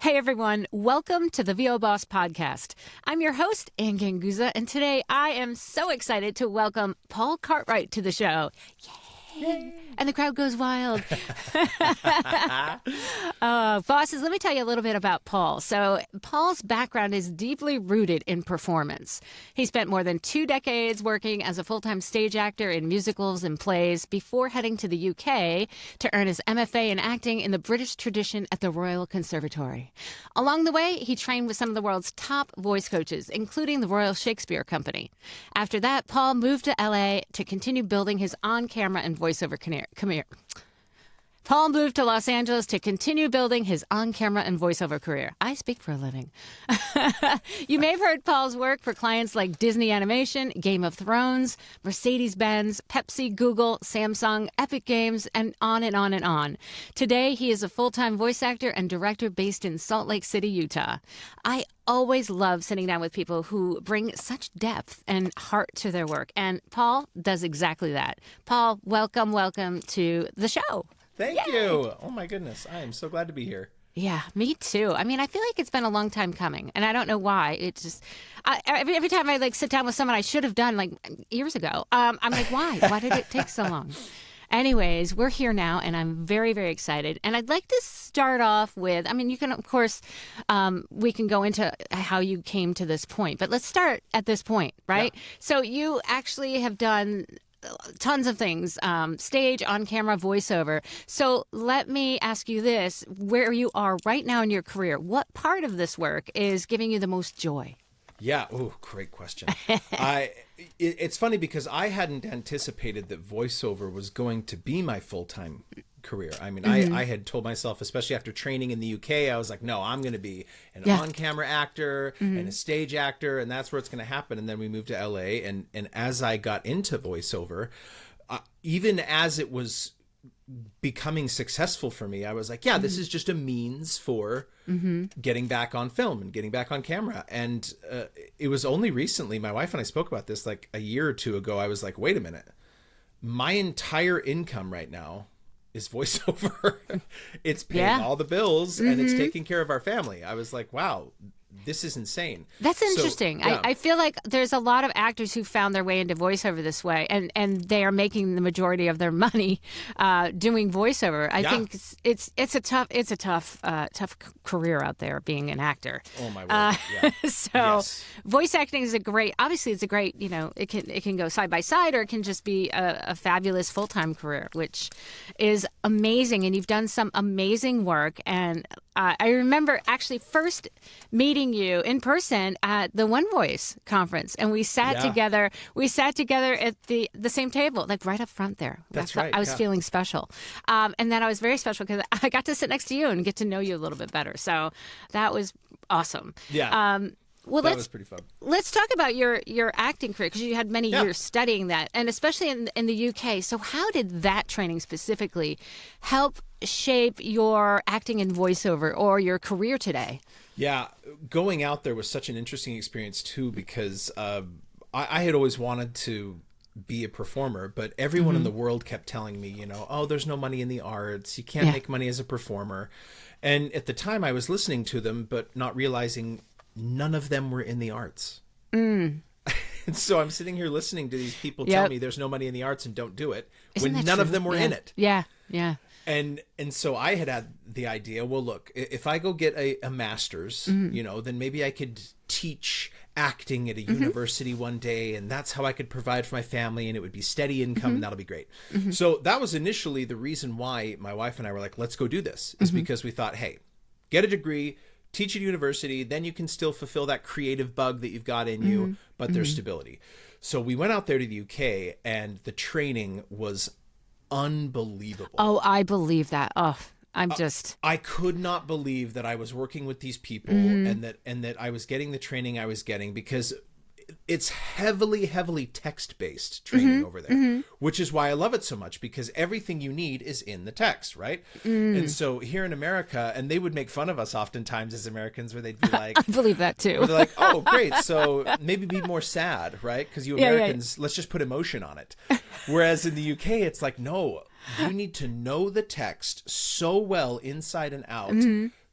Hey everyone, welcome to the VO Boss Podcast. I'm your host, Ann Ganguzza, and today I am so excited to welcome Paul Cartwright to the show. Yay! And the crowd goes wild. Bosses, let me tell you a little bit about Paul. So Paul's background is deeply rooted in performance. He spent more than 2 decades working as a full-time stage actor in musicals and plays before heading to the UK to earn his MFA in acting in the British tradition at the Royal Conservatory. Along the way, he trained with some of the world's top voice coaches, including the Royal Shakespeare Company. After that, Paul moved to LA to continue building his on-camera and voiceover career. Paul moved to Los Angeles to continue building his on-camera and voiceover career. I speak for a living. You may have heard Paul's work for clients like Disney Animation, Game of Thrones, Mercedes-Benz, Pepsi, Google, Samsung, Epic Games, and on and on and on. Today, he is a full-time voice actor and director based in Salt Lake City, Utah. I always love sitting down with people who bring such depth and heart to their work, and Paul does exactly that. Paul, welcome to the show. Thank you. Oh, my goodness. I am so glad to be here. Yeah, me too. I mean, I feel like it's been a long time coming, and I don't know why. It's just every time I sit down with someone I should have done years ago, I'm like, why? Why did it take so long? Anyways, we're here now, and I'm very, very excited. And I'd like to start off with, you can, of course, we can go into how you came to this point, but let's start at this point, right? Yeah. So you actually have done tons of things, stage, on-camera, voiceover. So let me ask you this, where you are right now in your career, what part of this work is giving you the most joy? Yeah. Oh, great question. It's funny because I hadn't anticipated that voiceover was going to be my full-time career. I had told myself, especially after training in the UK, I was like, no, I'm going to be an on-camera actor and a stage actor, and that's where it's going to happen. And then we moved to LA, and as I got into voiceover, even as it was becoming successful for me, I was like, yeah, this is just a means for getting back on film and getting back on camera. And it was only recently, my wife and I spoke about this like a year or two ago. I was like, wait a minute, my entire income right now is voiceover. It's paying all the bills and it's taking care of our family. I was like, wow, this is insane. That's interesting. So, yeah. I feel like there's a lot of actors who found their way into voiceover this way, and they are making the majority of their money doing voiceover. I think it's a tough career out there being an actor. Oh my word! Yeah. So voice acting is obviously it's a great, it can go side by side, or it can just be a fabulous full-time career, which is amazing. And you've done some amazing work. And I remember actually first meeting you in person at the One Voice conference, and we sat together. We sat together at the same table, like right up front there. That's right. I was feeling special, and then I was very special because I got to sit next to you and get to know you a little bit better. So that was awesome. Yeah. Well, that was pretty fun. Let's talk about your acting career, because you had many years studying that, and especially in the UK. So how did that training specifically help shape your acting and voiceover or your career today? Yeah, going out there was such an interesting experience too, because I had always wanted to be a performer, but everyone in the world kept telling me, oh, there's no money in the arts. You can't make money as a performer. And at the time I was listening to them, but not realizing none of them were in the arts. And so I'm sitting here listening to these people tell me there's no money in the arts and don't do it, when none of them were in it. Yeah. And so I had the idea, well, look, if I go get a master's, then maybe I could teach acting at a university one day, and that's how I could provide for my family, and it would be steady income, and that'll be great. So that was initially the reason why my wife and I were like, let's go do this, is because we thought, hey, get a degree, teach at university, then you can still fulfill that creative bug that you've got in you, but there's stability. So we went out there to the UK, and the training was unbelievable. Oh, I believe that. Oh, I could not believe that I was working with these people and that I was getting the training I was getting, because it's heavily text-based training over there, which is why I love it so much, because everything you need is in the text, right? And so here in America, and they would make fun of us oftentimes as Americans, where they'd be like, I believe that too. They're like, oh, great. So maybe be more sad, right? Because you Americans, let's just put emotion on it. Whereas in the UK, it's like, no, you need to know the text so well inside and out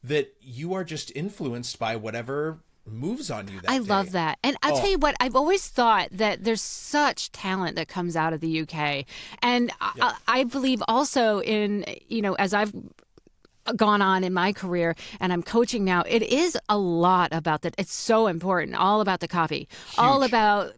that you are just influenced by whatever moves on you that I day. love that. And I'll tell you what, I've always thought that there's such talent that comes out of the UK. And I believe also in, as I've gone on in my career and I'm coaching now, it is a lot about that. It's so important, all about the copy, all about,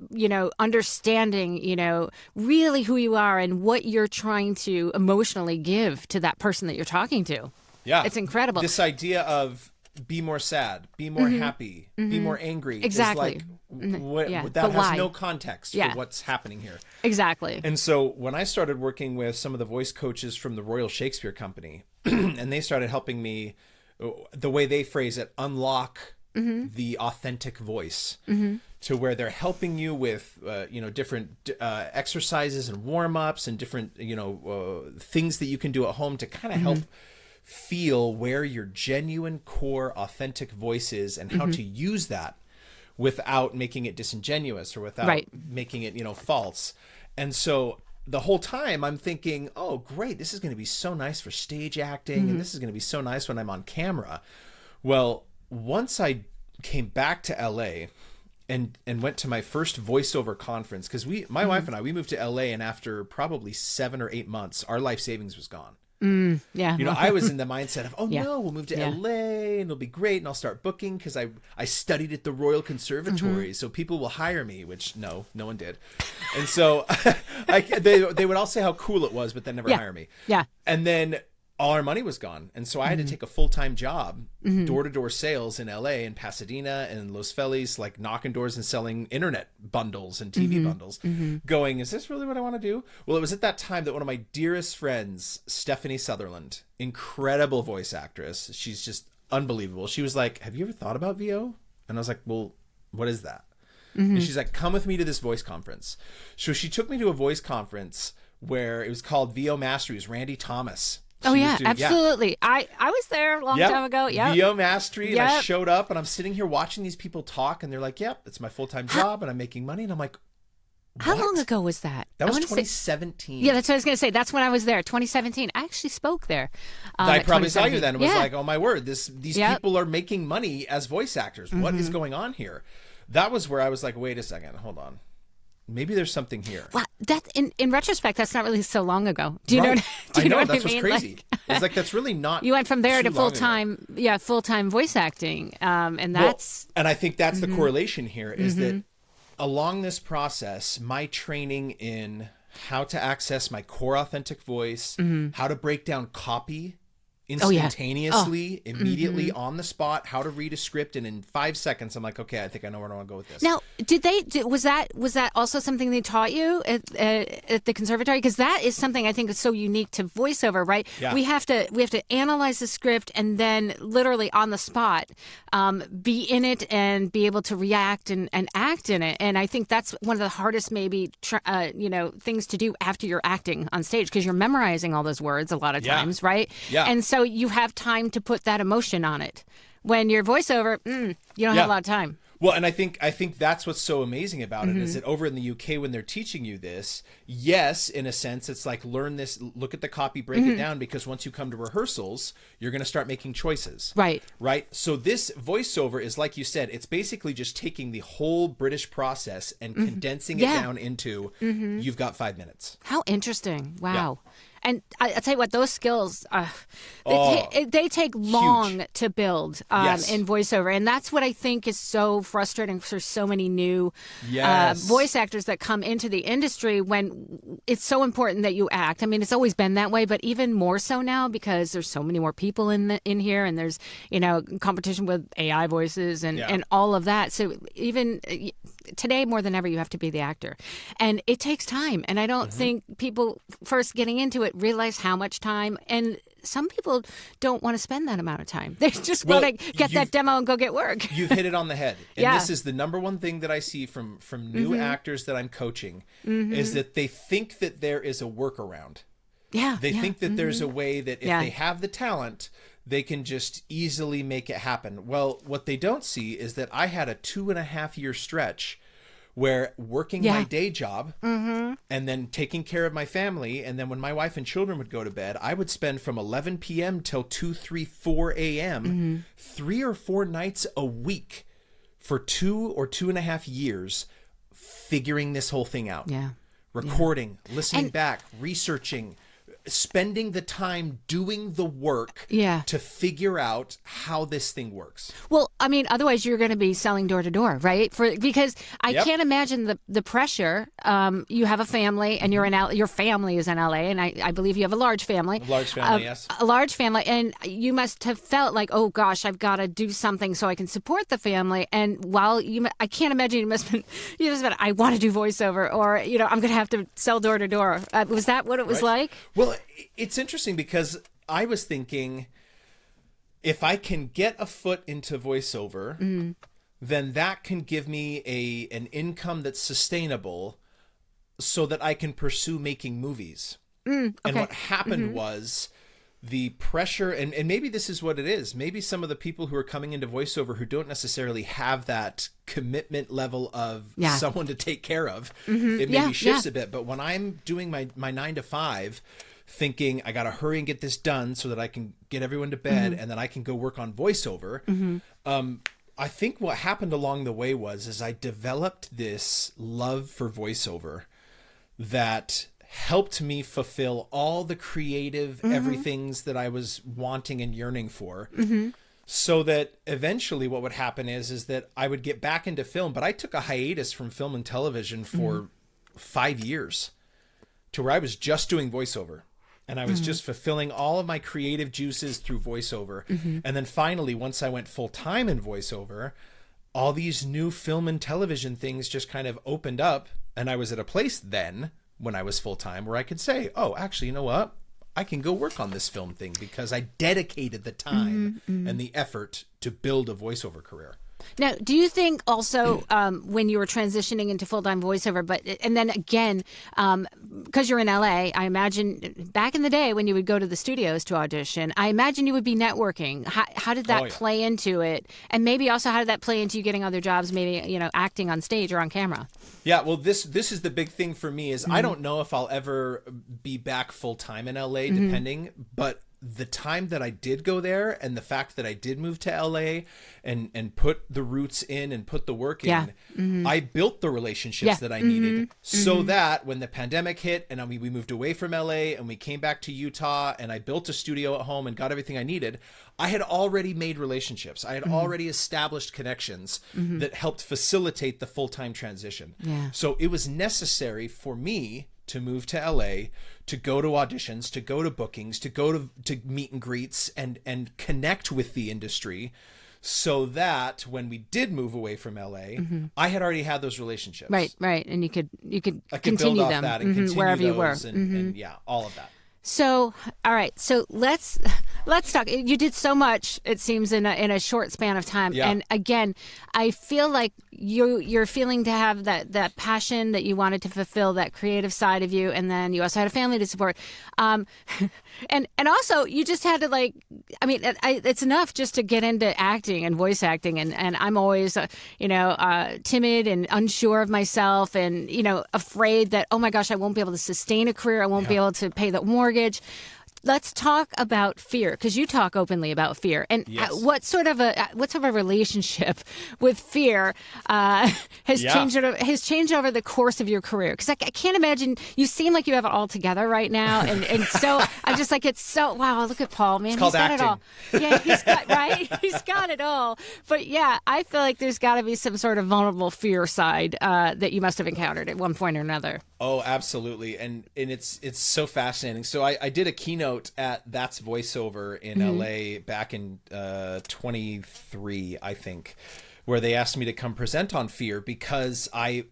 understanding, really who you are and what you're trying to emotionally give to that person that you're talking to. Yeah. It's incredible. This idea of be more sad, be more happy, be more angry. Exactly. Is like, that has why? no context for what's happening here. Exactly. And so when I started working with some of the voice coaches from the Royal Shakespeare Company, and they started helping me, the way they phrase it, unlock the authentic voice, to where they're helping you with, different exercises and warm-ups and different, things that you can do at home to kind of help feel where your genuine, core, authentic voice is and how to use that without making it disingenuous or without making it, false. And so the whole time I'm thinking, oh, great, this is going to be so nice for stage acting and this is going to be so nice when I'm on camera. Well, once I came back to LA and went to my first voiceover conference, because my wife and I, we moved to LA, and after probably 7 or 8 months, our life savings was gone. I was in the mindset of, no, we'll move to LA and it'll be great and I'll start booking, because I studied at the Royal Conservatory, so people will hire me, which no one did. And so they would all say how cool it was, but then never hire me. Yeah. And then all our money was gone. And so I had to take a full-time job, door-to-door sales in LA and Pasadena and Los Feliz, like knocking doors and selling internet bundles and TV bundles, going, is this really what I want to do? Well, it was at that time that one of my dearest friends, Stephanie Sutherland, incredible voice actress, she's just unbelievable. She was like, have you ever thought about VO? And I was like, well, what is that? And she's like, come with me to this voice conference. So she took me to a voice conference where it was called VO Mastery. It was Randy Thomas. Absolutely. I was there a long time ago. VO Mastery. And I showed up and I'm sitting here watching these people talk and they're like, it's my full-time job and I'm making money. And I'm like, what? How long ago was that? That was 2017. That's what I was going to say. That's when I was there, 2017. I actually spoke there. I probably saw you then. It was like, oh my word, these people are making money as voice actors. What is going on here? That was where I was like, wait a second, hold on. Maybe there's something here. Well, that in retrospect, that's not really so long ago. Do you know? Do you know what that's I mean? What's crazy. It's like that's really not. You went from there to full-time, full-time voice acting, and that's. And I think that's the correlation here is that along this process, my training in how to access my core authentic voice, how to break down copy instantaneously, immediately on the spot, how to read a script, and in 5 seconds I'm like, okay, I think I know where I want to go with this. Now, was that also something they taught you at the conservatory? Because that is something I think is so unique to voiceover, right? We have to analyze the script and then literally on the spot be in it and be able to react and act in it. And I think that's one of the hardest maybe things to do after you're acting on stage, because you're memorizing all those words a lot of times, right? And so you have time to put that emotion on it. When you're voiceover, you don't have a lot of time. Well, and I think that's what's so amazing about it is that over in the UK, when they're teaching you this, yes, in a sense, it's like learn this, look at the copy, break it down, because once you come to rehearsals, you're going to start making choices. Right. So this voiceover is, like you said, it's basically just taking the whole British process and condensing it down into you've got 5 minutes. How interesting. Wow. Yeah. And I'll tell you what, those skills, they take long to build in voiceover. And that's what I think is so frustrating for so many new voice actors that come into the industry, when it's so important that you act. I mean, it's always been that way, but even more so now, because there's so many more people in here, and there's, competition with AI voices and all of that. So even today, more than ever, you have to be the actor. And it takes time. And I don't think people first getting into it realize how much time, and some people don't want to spend that amount of time. They just want to get that demo and go get work. You've hit it on the head. And this is the number one thing that I see from new actors that I'm coaching is that they think that there is a workaround. They think that there's a way that if they have the talent, they can just easily make it happen. Well, what they don't see is that I had a 2.5-year stretch where working my day job and then taking care of my family, and then when my wife and children would go to bed, I would spend from 11 p.m. till 2, 3, 4 a.m. 3 or 4 nights a week for 2 or 2.5 years figuring this whole thing out. Recording, listening back, researching, spending the time doing the work to figure out how this thing works. Well, I mean, otherwise you're going to be selling door to door, right? Because I can't imagine the pressure. You have a family, and you're in your family is in LA, and I believe you have a large family. A large family, yes. A large family, and you must have felt like, oh gosh, I've got to do something so I can support the family. And while I can't imagine you must have been, I want to do voiceover, or I'm going to have to sell door to door. Was that what it was like? Well, it's interesting because I was thinking, if I can get a foot into voiceover, then that can give me an income that's sustainable so that I can pursue making movies. And what happened was the pressure, and maybe this is what it is. Maybe some of the people who are coming into voiceover who don't necessarily have that commitment level of someone to take care of, it maybe shifts a bit. But when I'm doing my 9 to 5, thinking I got to hurry and get this done so that I can get everyone to bed and then I can go work on voiceover. I think what happened along the way was I developed this love for voiceover that helped me fulfill all the creative everythings that I was wanting and yearning for. So that eventually what would happen is that I would get back into film, but I took a hiatus from film and television for 5 years to where I was just doing voiceover. And I was just fulfilling all of my creative juices through voiceover. And then finally, once I went full time in voiceover, all these new film and television things just kind of opened up. And I was at a place then when I was full time where I could say, oh, actually, you know what? I can go work on this film thing because I dedicated the time and the effort to build a voiceover career. Now, do you think also when you were transitioning into full-time voiceover, and then again, because you're in LA, I imagine back in the day when you would go to the studios to audition, I imagine you would be networking. How did that play into it? And maybe also how did that play into you getting other jobs, maybe, acting on stage or on camera? Yeah, well, this is the big thing for me is I don't know if I'll ever be back full-time in LA, depending, but the time that I did go there and the fact that I did move to LA and put the roots in and put the work in, I built the relationships that I needed so that when the pandemic hit and we moved away from LA and we came back to Utah and I built a studio at home and got everything I needed, I had already made relationships. I had already established connections that helped facilitate the full-time transition. So it was necessary for me to move to LA, to go to auditions, to go to bookings, to go to meet and greets and connect with the industry so that when we did move away from LA, I had already had those relationships. Right. And you could I could continue build them off that and continue wherever you were. and all of that. So, all right. So let's talk. You did so much, it seems, in a short span of time. Yeah. And again, I feel like you're feeling to have that passion that you wanted to fulfill, that creative side of you, and then you also had a family to support. And also you just had to it's enough just to get into acting and voice acting. And I'm always, timid and unsure of myself and, afraid that, oh my gosh, I won't be able to sustain a career. I won't be able to pay the mortgage. Let's talk about fear, because you talk openly about fear, and what sort of a relationship with fear has changed over the course of your career? Because I can't imagine, you seem like you have it all together right now, and so I'm just like, it's so wow. Look at Paul, man, he's got acting. it all. Yeah, he's got it all. But yeah, I feel like there's got to be some sort of vulnerable fear side that you must have encountered at one point or another. Oh, absolutely. And it's so fascinating. So I did a keynote at That's Voiceover in LA back in 23, I think, where they asked me to come present on fear because I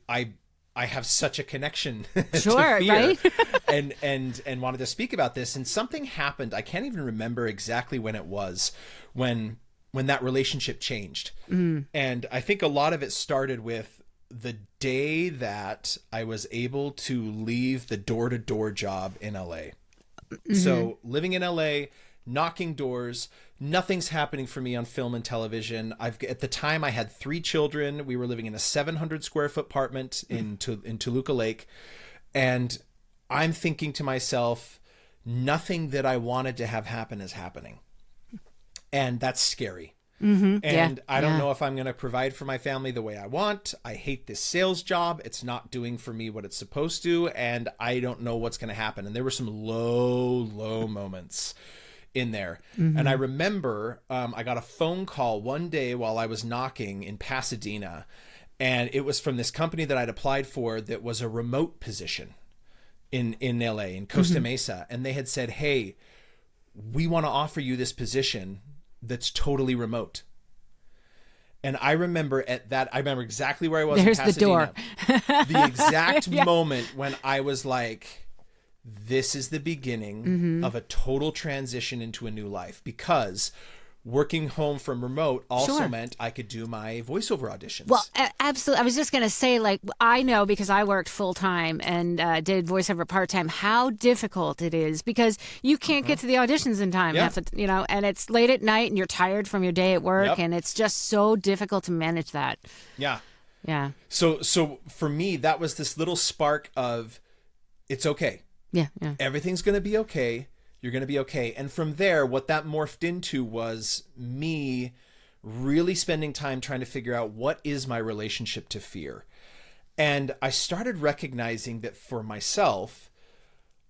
have such a connection to fear, right? and wanted to speak about this. And something happened. I can't even remember exactly when it was, when that relationship changed. And I think a lot of it started with the day that I was able to leave the door-to-door job in LA. So living in LA, knocking doors, nothing's happening for me on film and television. At the time I had 3 children. We were living in a 700 square foot apartment in Toluca Lake. And I'm thinking to myself, nothing that I wanted to have happen is happening. And that's scary. And I don't know if I'm going to provide for my family the way I want. I hate this sales job. It's not doing for me what it's supposed to. And I don't know what's going to happen. And there were some low moments in there. And I remember I got a phone call one day while I was knocking in Pasadena. And it was from this company that I'd applied for that was a remote position in LA, in Costa Mesa. And they had said, hey, we want to offer you this position that's totally remote. And I remember I remember exactly where I was There's in Pasadena. the door. The exact moment when I was like, this is the beginning of a total transition into a new life, because working home from remote also meant I could do my voiceover auditions. Well, absolutely. I was just going to say, like, I know because I worked full time and did voiceover part time, how difficult it is, because you can't get to the auditions in time. And it's late at night and you're tired from your day at work, and it's just so difficult to manage that. Yeah. Yeah. So for me, that was this little spark of, it's okay. Yeah. Everything's going to be okay. You're going to be okay. And from there, what that morphed into was me really spending time trying to figure out, what is my relationship to fear? And I started recognizing that for myself,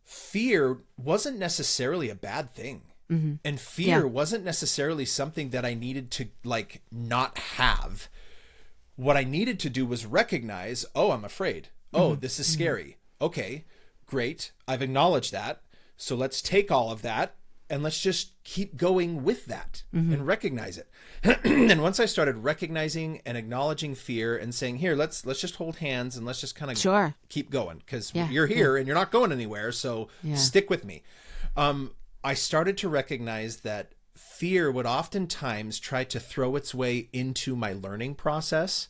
fear wasn't necessarily a bad thing. And fear wasn't necessarily something that I needed to like not have. What I needed to do was recognize, oh, I'm afraid. Oh, this is scary. Okay, great. I've acknowledged that. So let's take all of that and let's just keep going with that and recognize it. And once I started recognizing and acknowledging fear and saying, here, let's just hold hands and let's just kind of keep going, because you're here and you're not going anywhere. So stick with me. I started to recognize that fear would oftentimes try to throw its way into my learning process.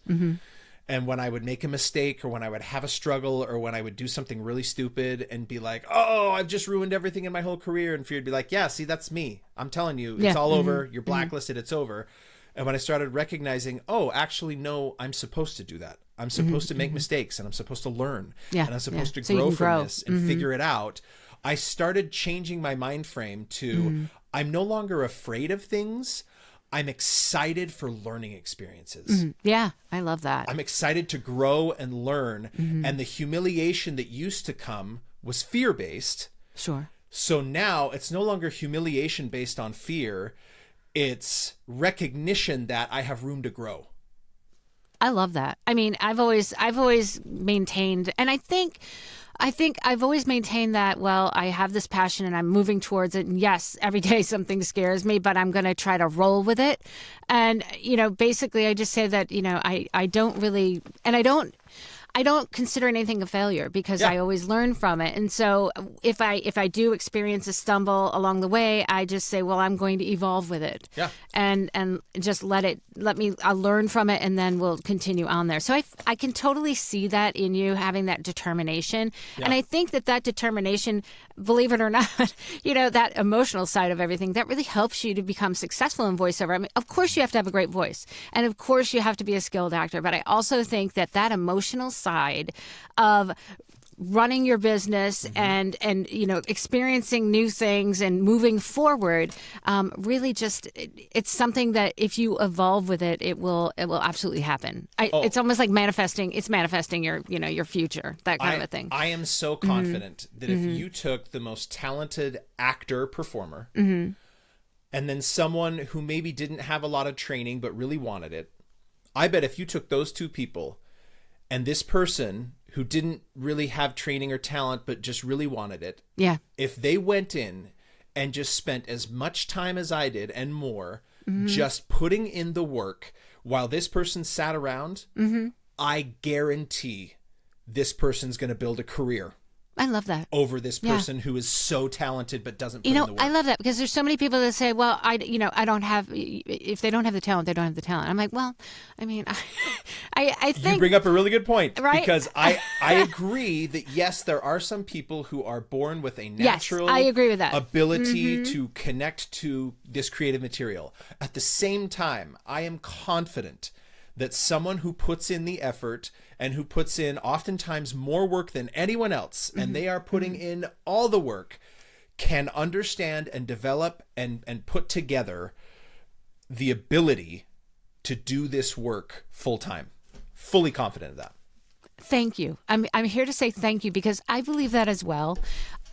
And when I would make a mistake, or when I would have a struggle, or when I would do something really stupid and be like, oh, I've just ruined everything in my whole career. And fear would be like, yeah, see, that's me. I'm telling you, it's all over. You're blacklisted. It's over. And when I started recognizing, oh, actually, no, I'm supposed to do that. I'm supposed to make mistakes, and I'm supposed to learn, and I'm supposed to grow from this and figure it out. I started changing my mind frame to, I'm no longer afraid of things. I'm excited for learning experiences. Yeah, I love that. I'm excited to grow and learn. And the humiliation that used to come was fear-based. Sure. So now it's no longer humiliation based on fear. It's recognition that I have room to grow. I love that. I mean, I've always maintained, and I think I've always maintained that, well, I have this passion and I'm moving towards it. And yes, every day something scares me, but I'm going to try to roll with it. And, basically I just say that, I don't really, and I don't consider anything a failure, because I always learn from it. And so if I do experience a stumble along the way, I just say, well, I'm going to evolve with it. Yeah. And just I'll learn from it, and then we'll continue on there. So I can totally see that in you, having that determination. Yeah. And I think that determination, believe it or not, that emotional side of everything, that really helps you to become successful in voiceover. I mean, of course you have to have a great voice, and of course you have to be a skilled actor, but I also think that emotional side of running your business and experiencing new things and moving forward, really just it's something that if you evolve with it, it will absolutely happen. It's almost like manifesting. It's manifesting your future, that kind of a thing. I am so confident that if you took the most talented actor performer and then someone who maybe didn't have a lot of training but really wanted it, I bet if you took those two people and this person who didn't really have training or talent but just really wanted it, if they went in and just spent as much time as I did and more just putting in the work while this person sat around, I guarantee this person's going to build a career I love that. over this person who is so talented but doesn't put You in know, the work. I love that because there's so many people that say, well, I don't have, if they don't have the talent, they don't have the talent. I'm like, well, I mean, I think. You bring up a really good point, right? Because I agree that, yes, there are some people who are born with a natural I agree with that. ability to connect to this creative material. At the same time, I am confident that someone who puts in the effort and who puts in oftentimes more work than anyone else, and they are putting in all the work, can understand and develop and put together the ability to do this work full time. Fully confident of that. Thank you. I'm here to say thank you because I believe that as well.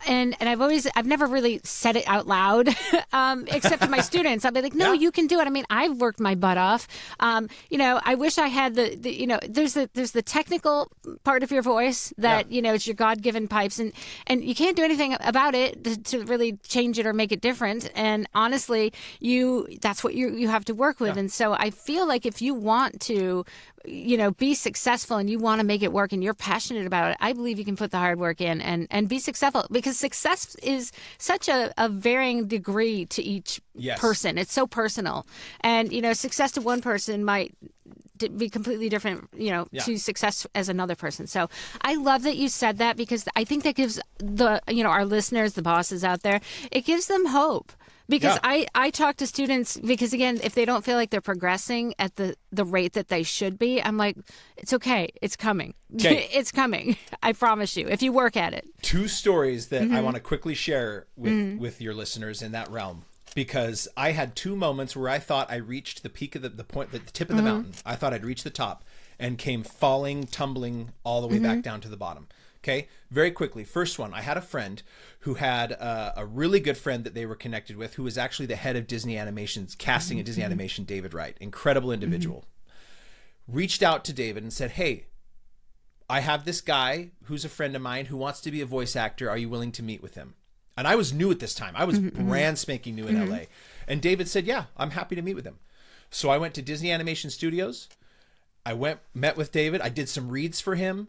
And I've never really said it out loud, except to my students. I'll be like, no, you can do it. I mean, I've worked my butt off. I wish I had there's the technical part of your voice that, it's your God-given pipes and you can't do anything about it to really change it or make it different. And honestly, that's what you have to work with. And so I feel like if you want to, be successful and you want to make it work and you're passionate about it, I believe you can put the hard work in and be successful because success is such a varying degree to each person. It's so personal. And, success to one person might be completely different, to success as another person. So I love that you said that because I think that gives our listeners, the bosses out there, it gives them hope. Because I talk to students because, again, if they don't feel like they're progressing at the rate that they should be, I'm like, it's okay. It's coming. Okay. It's coming. I promise you, if you work at it. 2 stories that I want to quickly share with your listeners in that realm. Because I had 2 moments where I thought I reached the peak of the tip of the mountain. I thought I'd reached the top and came tumbling all the way back down to the bottom. Okay, very quickly. First one, I had a friend who had a really good friend that they were connected with who was actually the head of Disney Animation's casting at Disney Animation, David Wright. Incredible individual. Reached out to David and said, hey, I have this guy who's a friend of mine who wants to be a voice actor. Are you willing to meet with him? And I was new at this time. I was brand spanking new in LA. And David said, yeah, I'm happy to meet with him. So I went to Disney Animation Studios. Met with David. I did some reads for him.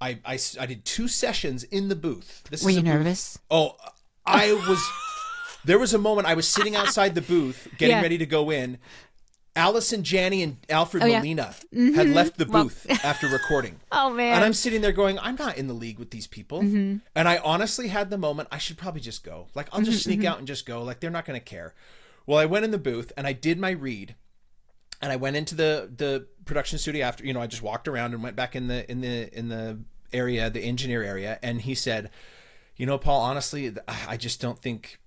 I did 2 sessions in the booth. Were you nervous? Oh, there was a moment I was sitting outside the booth getting ready to go in. Allison Janney and Alfred Molina had left the booth after recording. Oh, man. And I'm sitting there going, I'm not in the league with these people. And I honestly had the moment, I should probably just go. Like, I'll just sneak out and just go. Like, they're not going to care. Well, I went in the booth and I did my read. And I went into the production studio after, I just walked around and went back in the area, the engineer area. And he said, Paul, honestly, I just don't think,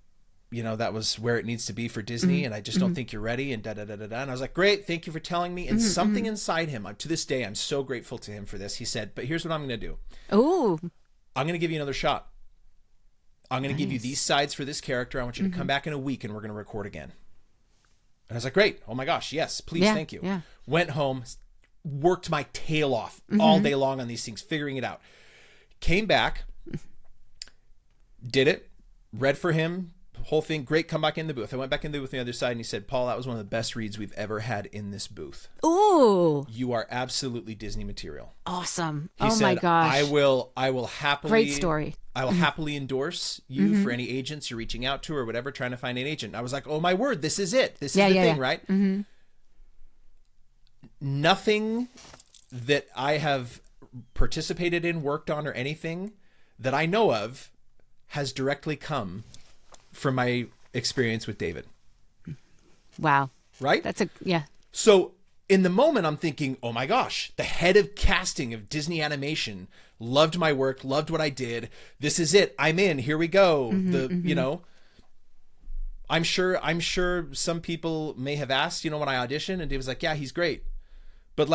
that was where it needs to be for Disney. And I just don't think you're ready and da-da-da-da-da. And I was like, great, thank you for telling me. And something inside him, to this day, I'm so grateful to him for this. He said, but here's what I'm going to do. Ooh. I'm going to give you another shot. I'm going to give you these sides for this character. I want you to come back in a week and we're going to record again. And I was like, great. Oh my gosh. Yes, please. Thank you. Yeah. Went home, worked my tail off all day long on these things, figuring it out. Came back, did it, read for him, whole thing. Great. Come back in the booth. I went back in the booth on the other side and he said, Paul, that was one of the best reads we've ever had in this booth. Ooh. You are absolutely Disney material. Awesome. He said, my gosh. I will happily. Great story. I will happily endorse you for any agents you're reaching out to or whatever, trying to find an agent. I was like, oh my word, this is it. This is the thing, right? Nothing that I have participated in, worked on, or anything that I know of has directly come from my experience with David. Wow. Right? So in the moment, I'm thinking, oh my gosh, the head of casting of Disney Animation loved my work, loved what I did. This is it. I'm in. Here we go. I'm sure some people may have asked, when I auditioned, and Dave was like, yeah, he's great. But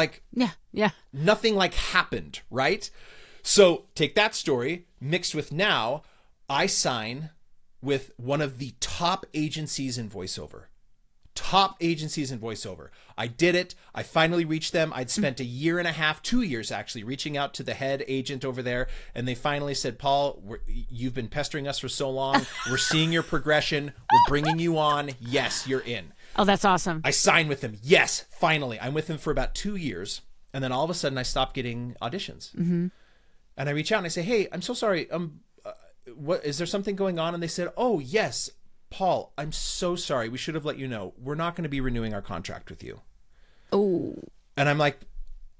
nothing happened, right? So take that story mixed with now, I sign with one of the top agencies in voiceover. I did it. I finally reached them. I'd spent 1.5 years, 2 years actually, reaching out to the head agent over there. And they finally said, Paul, you've been pestering us for so long. We're seeing your progression. We're bringing you on. Yes, you're in. Oh, that's awesome. I signed with them. Yes, finally. I'm with them for about 2 years. And then all of a sudden I stopped getting auditions. And I reach out and I say, hey, I'm so sorry. what is there something going on? And they said, oh yes, Paul, I'm so sorry. We should have let you know. We're not going to be renewing our contract with you. Oh. And I'm like,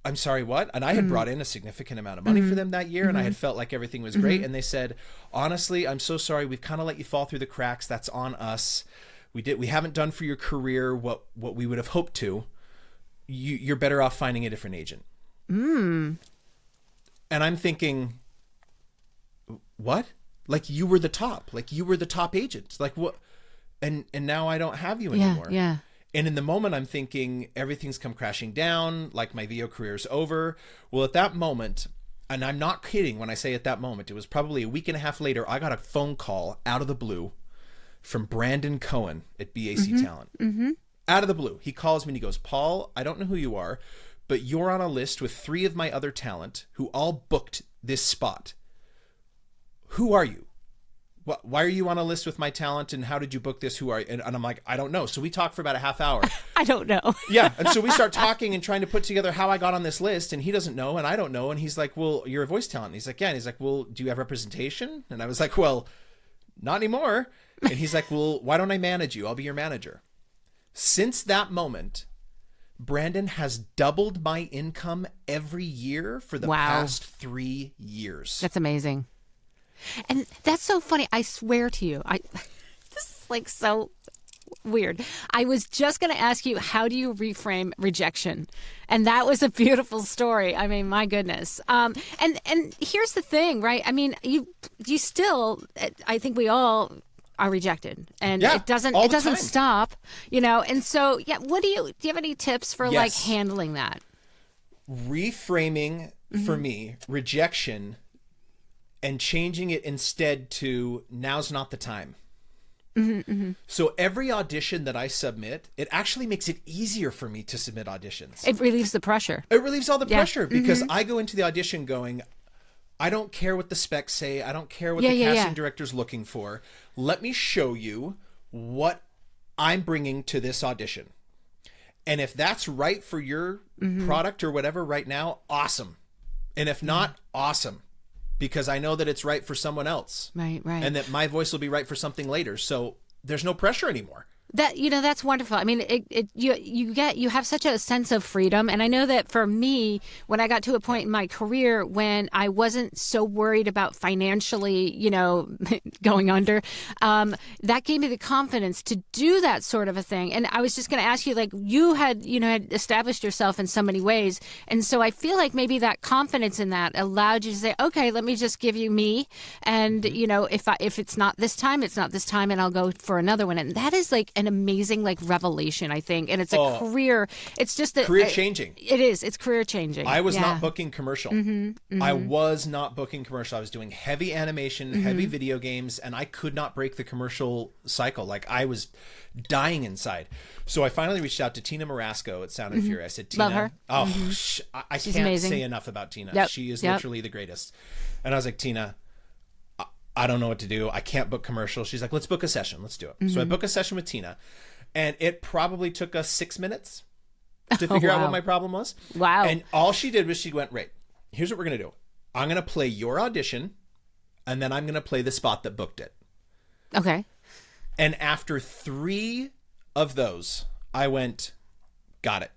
I'm sorry, what? And I had brought in a significant amount of money for them that year, and I had felt like everything was great. And they said, honestly, I'm so sorry. We've kind of let you fall through the cracks. That's on us. We haven't done for your career what we would have hoped to. You're better off finding a different agent. And I'm thinking, what? Like, you were the top. Like, you were the top agent. Like, what? And now I don't have you anymore. Yeah. And in the moment, I'm thinking everything's come crashing down. Like, my VO career's over. Well, at that moment, and I'm not kidding when I say at that moment, it was probably a week and a half later, I got a phone call out of the blue from Brandon Cohen at BAC Talent. Out of the blue. He calls me and he goes, Paul, I don't know who you are, but you're on a list with 3 of my other talent who all booked this spot. Who are you? Why are you on a list with my talent, and how did you book this? Who are you? And I'm like, I don't know. So we talked for about a half hour. I don't know. Yeah. And so we start talking and trying to put together how I got on this list, and he doesn't know and I don't know. And he's like, well, you're a voice talent. And he's like, yeah. And he's like, well, do you have representation? And I was like, well, not anymore. And he's like, well, why don't I manage you? I'll be your manager. Since that moment, Brandon has doubled my income every year for the past 3 years. That's amazing. And that's so funny. I swear to you, this is like so weird. I was just going to ask you, how do you reframe rejection? And that was a beautiful story. I mean, my goodness. And here's the thing, right? I mean, you still, I think we all are rejected, and it doesn't stop, And so, what do you have any tips for like handling that? Reframing for me, rejection, and changing it instead to now's not the time. So every audition that I submit, it actually makes it easier for me to submit auditions. It relieves the pressure. It relieves all the pressure because I go into the audition going, I don't care what the specs say. I don't care what the casting director's looking for. Let me show you what I'm bringing to this audition. And if that's right for your product or whatever right now, awesome. And if not, awesome. Because I know that it's right for someone else. Right. And that my voice will be right for something later. So there's no pressure anymore. That, that's wonderful. I mean, you have such a sense of freedom. And I know that for me, when I got to a point in my career when I wasn't so worried about financially, going under, that gave me the confidence to do that sort of a thing. And I was just going to ask you, like, you had established yourself in so many ways. And so I feel like maybe that confidence in that allowed you to say, okay, let me just give you me. And, if it's not this time, it's not this time, and I'll go for another one. And that is like an amazing revelation, I think. And it's a career. It's just career changing. It is. It's career changing. I was not booking commercial. I was not booking commercial. I was doing heavy animation, heavy video games, and I could not break the commercial cycle. Like, I was dying inside. So I finally reached out to Tina Marasco at Sound and Fury. I said, Tina, love her. I can't amazing. say enough about Tina. Yep. She is literally the greatest. And I was like, Tina, I don't know what to do. I can't book commercials. She's like, let's book a session. Let's do it. So I book a session with Tina, and it probably took us 6 minutes to figure out what my problem was. Wow. And all she did was she went, right, here's what we're going to do. I'm going to play your audition, and then I'm going to play the spot that booked it. Okay. And after 3 of those, I went, got it.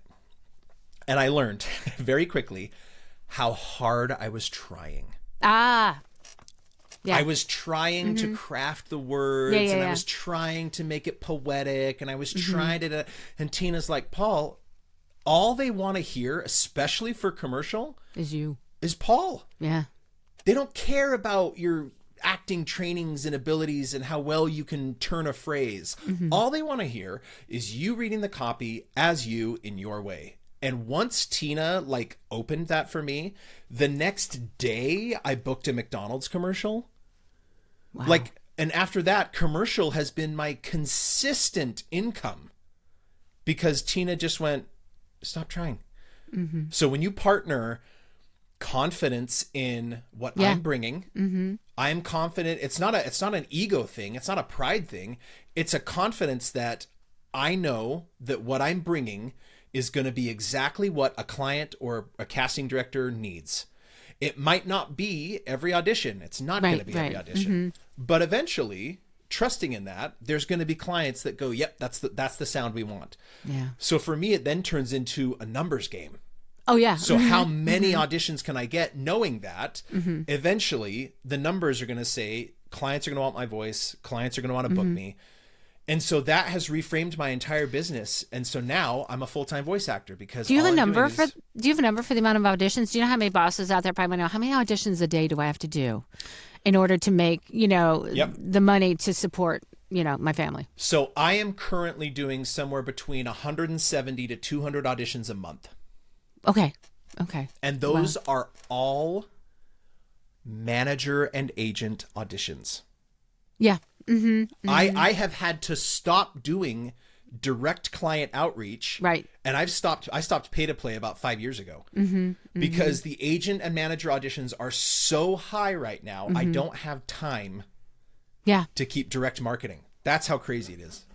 And I learned very quickly how hard I was trying. Yeah. I was trying to craft the words, and I was trying to make it poetic, and I was trying to, and Tina's like, Paul, all they want to hear, especially for commercial, is Paul. Yeah. They don't care about your acting trainings and abilities and how well you can turn a phrase. All they want to hear is you reading the copy as you in your way. And once Tina opened that for me, the next day I booked a McDonald's commercial. Wow. And after that, commercial has been my consistent income because Tina just went, stop trying. So when you partner confidence in what I'm bringing, I'm confident. It's not an ego thing. It's not a pride thing. It's a confidence that I know that what I'm bringing is going to be exactly what a client or a casting director needs. It might not be every audition. It's not going to be every audition. Mm-hmm. But eventually, trusting in that, there's going to be clients that go, yep, that's the sound we want. Yeah. So for me, it then turns into a numbers game. Oh, yeah. So how many auditions can I get, knowing that eventually the numbers are going to say clients are going to want my voice, clients are going to want to book me. And so that has reframed my entire business. And so now I'm a full-time voice actor because do you have a number for the amount of auditions? Do you know how many bosses out there probably know how many auditions a day do I have to do in order to make, the money to support, my family? So I am currently doing somewhere between 170 to 200 auditions a month. Okay. And those are all manager and agent auditions. Yeah. I have had to stop doing direct client outreach. Right. And I stopped pay to play about 5 years ago because the agent and manager auditions are so high right now. I don't have time to keep direct marketing. That's how crazy it is.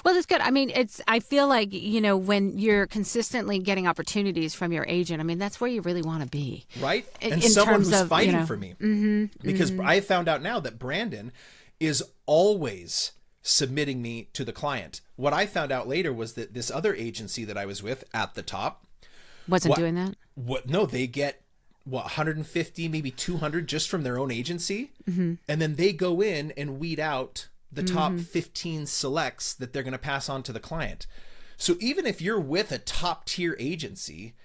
Well, that's good. I mean, I feel like, when you're consistently getting opportunities from your agent, I mean, that's where you really want to be. Right. And in someone terms who's of, fighting for me. Because I found out now that Brandon is always submitting me to the client. What I found out later was that this other agency that I was with at the top wasn't doing that. No, they get 150, maybe 200 just from their own agency. And then they go in and weed out the top 15 selects that they're going to pass on to the client. So even if you're with a top tier agency,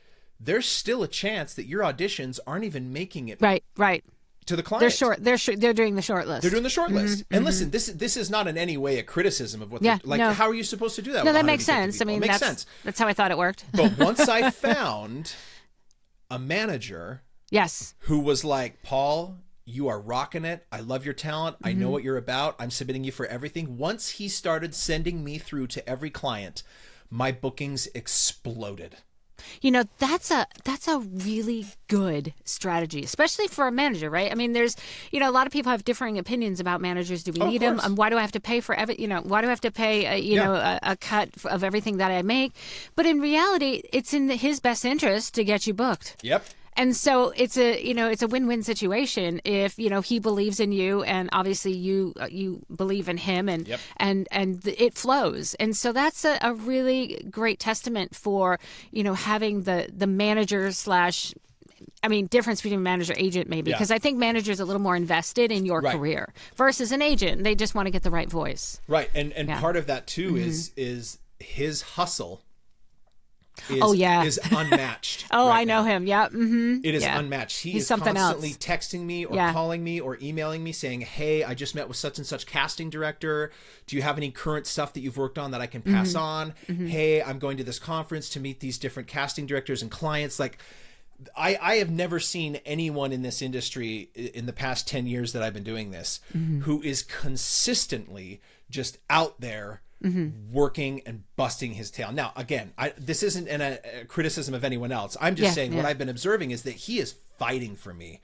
there's still a chance that your auditions aren't even making it right to the client. They're doing the short list. They're doing the short list. And listen, this is not in any way a criticism of what they're like. No. How are you supposed to do that? No, that makes sense. People? I mean, makes sense. That's how I thought it worked. But once I found a manager, who was like, Paul, you are rocking it. I love your talent. I know what you're about. I'm submitting you for everything. Once he started sending me through to every client, my bookings exploded. That's a really good strategy, especially for a manager, right? I mean, there's, a lot of people have differing opinions about managers. Do we need them? Why do I have to pay for why do I have to pay, a cut of everything that I make? But in reality, it's in his best interest to get you booked. Yep. And so it's a win-win situation if, he believes in you and obviously you believe in him and it flows. And so that's a really great testament for, having the manager / difference between manager agent maybe, because I think manager's a little more invested in your career versus an agent. They just want to get the right voice. Right. And part of that too is his hustle. Is unmatched. I know him. Yeah. It is unmatched. He's something constantly else. Texting me or calling me or emailing me saying, hey, I just met with such and such casting director. Do you have any current stuff that you've worked on that I can pass on? Hey, I'm going to this conference to meet these different casting directors and clients. Like, I have never seen anyone in this industry in the past 10 years that I've been doing this who is consistently just out there working and busting his tail. Now, again, this isn't a criticism of anyone else. I'm just saying what I've been observing is that he is fighting for me.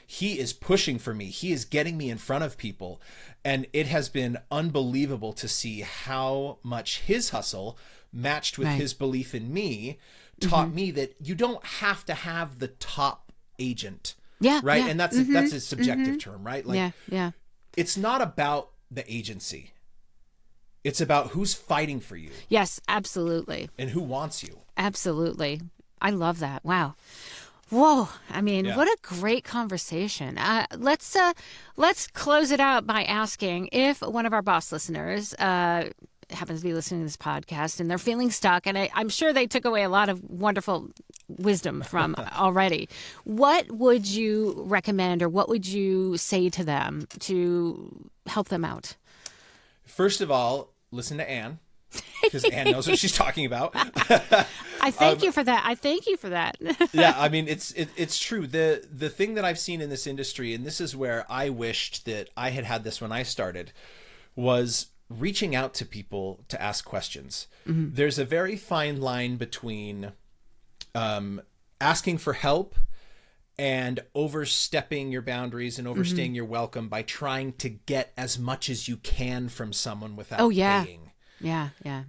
He is pushing for me. He is getting me in front of people. And it has been unbelievable to see how much his hustle matched with his belief in me taught me that you don't have to have the top agent. Right. And that's a subjective term, right? Like, it's not about the agency. It's about who's fighting for you. Yes, absolutely. And who wants you. Absolutely. I love that. Wow. Whoa. I mean, what a great conversation. Let's close it out by asking if one of our boss listeners happens to be listening to this podcast and they're feeling stuck, and I'm sure they took away a lot of wonderful wisdom from already. What would you recommend or what would you say to them to help them out? First of all, listen to Anne, because Anne knows what she's talking about. I thank you for that. Yeah, I mean, it's true. The thing that I've seen in this industry, and this is where I wished that I had this when I started, was reaching out to people to ask questions. There's a very fine line between asking for help and overstepping your boundaries and overstaying your welcome by trying to get as much as you can from someone without paying. Yeah. Yeah.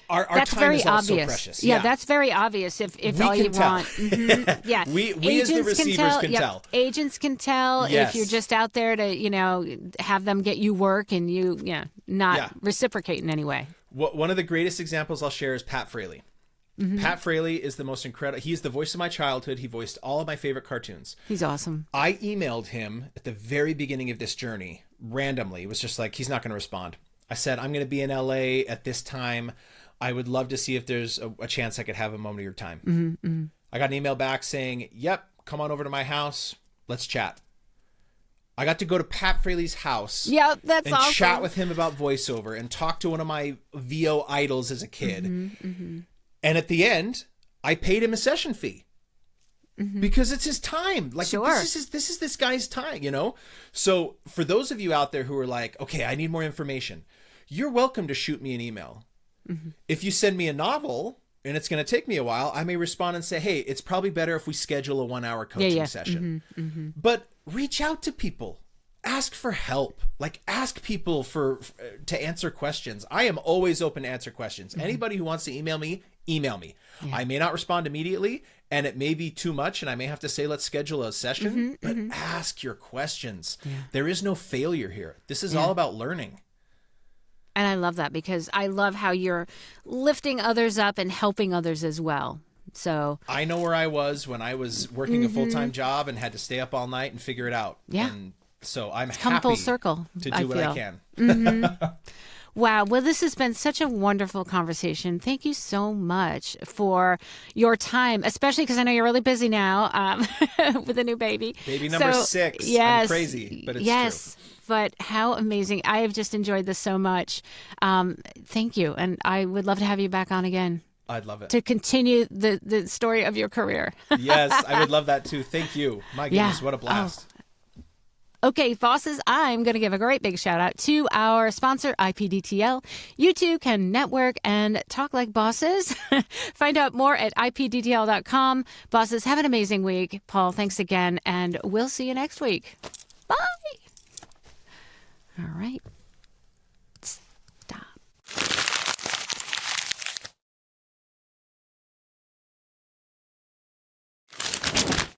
Our That's time very is also obvious. precious. Yeah, that's very obvious. If We all you can tell. want, yeah, We as the receivers can yep. tell. Agents can tell Yes. if you're just out there to have them get you work and not reciprocate in any way. One of the greatest examples I'll share is Pat Fraley. Pat Fraley is the most incredible. He's the voice of my childhood. He voiced all of my favorite cartoons. He's awesome. I emailed him at the very beginning of this journey randomly. It was just like, he's not going to respond. I said, I'm going to be in LA at this time. I would love to see if there's a chance I could have a moment of your time. I got an email back saying, yep, come on over to my house. Let's chat. I got to go to Pat Fraley's house. Yep, that's and awesome. chat with him about voiceover and talk to one of my VO idols as a kid. And at the end, I paid him a session fee. Because it's his time. Like, sure. this is this guy's time, So for those of you out there who are like, okay, I need more information, you're welcome to shoot me an email. If you send me a novel and it's going to take me a while, I may respond and say, hey, it's probably better if we schedule a 1-hour coaching session. But reach out to people. Ask for help. Like, ask people to answer questions. I am always open to answer questions. Anybody who wants to email me, email me. I may not respond immediately, and it may be too much, and I may have to say, let's schedule a session, but ask your questions. There is no failure here. This is all about learning. And I love that because I love how you're lifting others up and helping others as well. So I know where I was when I was working a full-time job and had to stay up all night and figure it out. Yeah. And so I'm come happy full circle, to do what I can. Wow. Well, this has been such a wonderful conversation. Thank you so much for your time, especially because I know you're really busy now with a new baby. Baby number 6. Yes, I'm crazy, but it's true. But how amazing. I have just enjoyed this so much. Thank you. And I would love to have you back on again. I'd love it. To continue the story of your career. Yes, I would love that too. Thank you. My goodness, what a blast. Okay, bosses, I'm going to give a great big shout out to our sponsor, IPDTL. You too can network and talk like bosses. Find out more at IPDTL.com. Bosses, have an amazing week. Paul, thanks again, and we'll see you next week. Bye. All right.